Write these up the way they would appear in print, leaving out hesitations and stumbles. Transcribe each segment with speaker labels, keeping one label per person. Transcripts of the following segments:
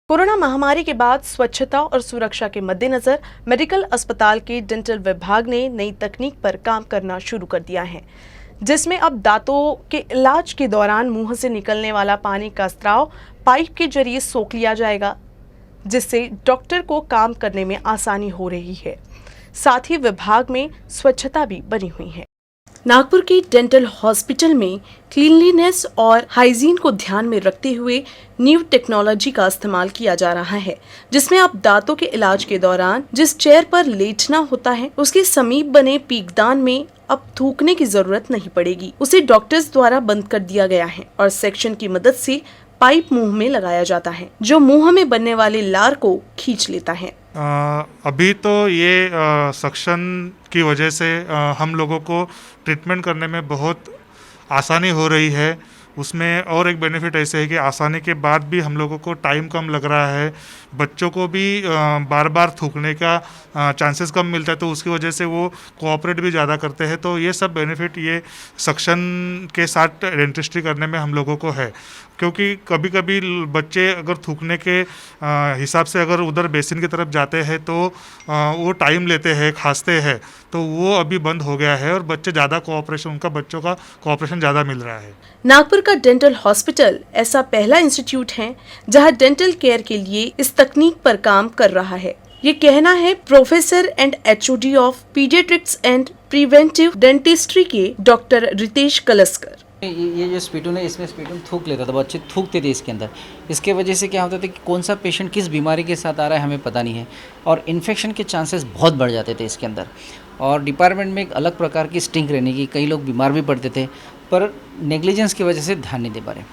Speaker 1: Corona महामारी के बाद स्वच्छता और सुरक्षा के मद्देनजर मेडिकल अस्पताल के डेंटल विभाग ने नई तकनीक पर काम करना शुरू कर दिया है, जिसमें अब दांतों के इलाज के दौरान मुंह से निकलने वाला पानी का स्राव पाइप के जरिए सोख लिया जाएगा, जिससे डॉक्टर को काम करने में आसानी हो रही है। साथ ही विभाग में स्वच्छता भी बनी हुई है। नागपुर के डेंटल हॉस्पिटल में क्लीनलीनेस और हाइजीन को ध्यान में रखते हुए न्यू टेक्नोलॉजी का इस्तेमाल किया जा रहा है, जिसमें अब दांतों के इलाज के दौरान जिस चेयर पर लेटना होता है उसके समीप बने पीकदान में अब थूकने की जरूरत नहीं पड़ेगी। उसे डॉक्टर्स द्वारा बंद कर दिया गया है और सेक्शन की मदद से पाइप मुंह में लगाया जाता है, जो मुंह में बनने वाले लार को खींच लेता है।
Speaker 2: अभी तो ये सक्शन की वजह से हम लोगों को ट्रीटमेंट करने में बहुत आसानी हो रही है। उसमें और एक बेनिफिट ऐसे है कि आसानी के बाद भी हम लोगों को टाइम कम लग रहा है, बच्चों को भी बार बार थूकने का चांसेस कम मिलता है, तो उसकी वजह से वो कोऑपरेट भी ज़्यादा करते हैं। तो ये सब बेनिफिट ये सक्शन के साथ डेंटिस्ट्री करने में हम लोगों को है, क्योंकि कभी कभी बच्चे अगर थूकने के हिसाब से अगर उधर बेसिन की तरफ जाते हैं तो वो टाइम लेते हैं, खांसते हैं, तो वो अभी बंद हो गया है और बच्चे ज़्यादा कोऑपरेशन, उनका बच्चों का कोऑपरेशन ज़्यादा मिल रहा है।
Speaker 1: नागपुर का डेंटल हॉस्पिटल ऐसा पहला इंस्टीट्यूट है जहां डेंटल केयर के लिए इस तकनीक पर काम कर रहा है। ये कहना है professor and HOD of paediatrics and preventive dentistry के डॉक्टर रितेश कलस्कर।
Speaker 3: ये जो स्पीटून है, इसमें स्पीटून थूक लेता था, बच्चे थूकते थे इसके अंदर। इसके वजह से क्या होता था कि कौन सा पेशेंट किस बीमारी के साथ आ रहा है हमें पता नहीं है, और इन्फेक्शन के चांसेस बहुत बढ़ जाते थे इसके अंदर। और डिपार्टमेंट में एक अलग प्रकार की स्टिंग रहने की, कई लोग बीमार भी पड़ते थे, पर नेग्लिजेंस की वजह से ध्यान नहीं दे पा रहे।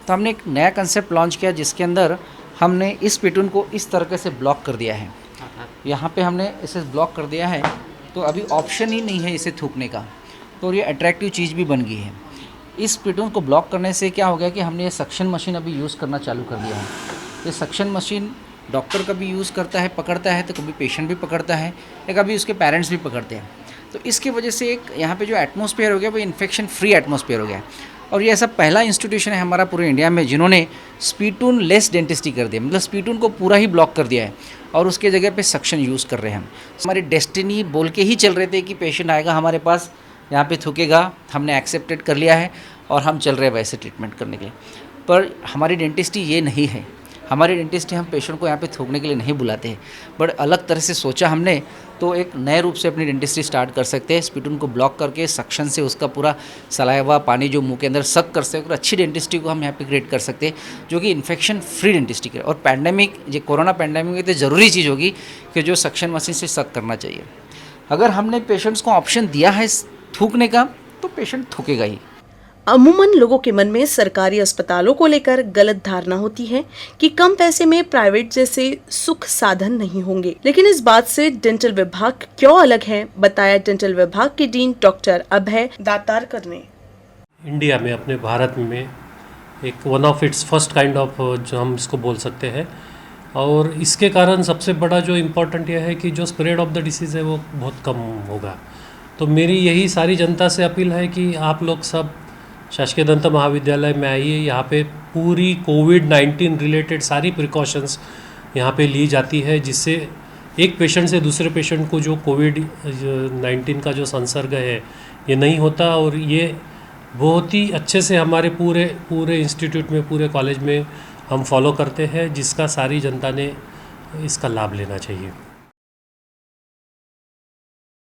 Speaker 3: तो हमने एक नया कंसेप्ट लॉन्च किया, जिसके अंदर हमने इस स्पीटून को इस तरीके से ब्लॉक कर दिया है। यहाँ पे हमने इसे ब्लॉक कर दिया है, तो अभी ऑप्शन ही नहीं है इसे थूकने का, तो ये अट्रैक्टिव चीज़ भी बन गई है। इस स्पीटून को ब्लॉक करने से क्या हो गया कि हमने ये सक्शन मशीन अभी यूज़ करना चालू कर दिया है। ये सक्शन मशीन डॉक्टर कभी यूज़ करता है, पकड़ता है, तो कभी पेशेंट भी पकड़ता है, या कभी उसके पेरेंट्स भी पकड़ते हैं। तो इसकी वजह से एक यहाँ पे जो एटमॉस्फेयर हो गया वो इन्फेक्शन फ्री एटमॉस्फेयर हो गया। और ये ऐसा पहला इंस्टीट्यूशन है हमारा पूरे इंडिया में जिन्होंने स्पीटून लेस डेंटिस्ट्री कर दिया, मतलब स्पीटून को पूरा ही ब्लॉक कर दिया है और उसके जगह पे सक्शन यूज़ कर रहे हैं हम। हमारी डेस्टिनी बोल के ही चल रहे थे कि पेशेंट आएगा हमारे पास, यहाँ पे थूकेगा, हमने एक्सेप्टेड कर लिया है और हम चल रहे हैं वैसे ट्रीटमेंट करने के लिए। पर हमारी डेंटिस्ट्री ये नहीं है। हमारी डेंटिस्ट्री हम पेशेंट को यहाँ पे थूकने के लिए नहीं बुलाते हैं, बट अलग तरह से सोचा हमने, तो एक नए रूप से अपनी डेंटिस्ट्री स्टार्ट कर सकते हैं। स्पीटून को ब्लॉक करके सक्शन से उसका पूरा सलाइवा पानी जो मुंह के अंदर सक कर सकते, और अच्छी डेंटिस्ट्री को हम यहाँ पे क्रिएट कर सकते हैं, जो कि इन्फेक्शन फ्री डेंटिस्ट्री करे। और पैंडेमिक, ये कोरोना पैंडेमिक में तो ज़रूरी चीज़ होगी कि जो सक्शन मशीन से सक करना चाहिए। अगर हमने पेशेंट्स को ऑप्शन दिया है थूकने का, तो पेशेंट थूकेगा ही।
Speaker 1: अमूमन लोगों के मन में सरकारी अस्पतालों को लेकर गलत धारणा होती है कि कम पैसे में प्राइवेट जैसे सुख साधन नहीं होंगे, लेकिन इस बात से डेंटल विभाग क्यों अलग है, बताया डेंटल विभाग के डीन डॉक्टर अभय दातारकर ने।
Speaker 4: इंडिया में, अपने भारत में एक one of its first kind of, जो हम इसको बोल सकते हैं, और इसके कारण सबसे बड़ा जो इम्पोर्टेंट यह है कि जो स्प्रेड ऑफ द डिसीज़ है वो बहुत कम होगा। तो मेरी यही सारी जनता से अपील है कि आप लोग सब शासकीय दंत महाविद्यालय में आइए। यहाँ पे पूरी कोविड-19 रिलेटेड सारी प्रिकॉशंस यहाँ पे ली जाती है, जिससे एक पेशेंट से दूसरे पेशेंट को जो कोविड-19 का जो संसर्ग है ये नहीं होता। और ये बहुत ही अच्छे से हमारे पूरे इंस्टीट्यूट में, पूरे कॉलेज में हम फॉलो करते हैं, जिसका सारी जनता ने इसका लाभ लेना चाहिए।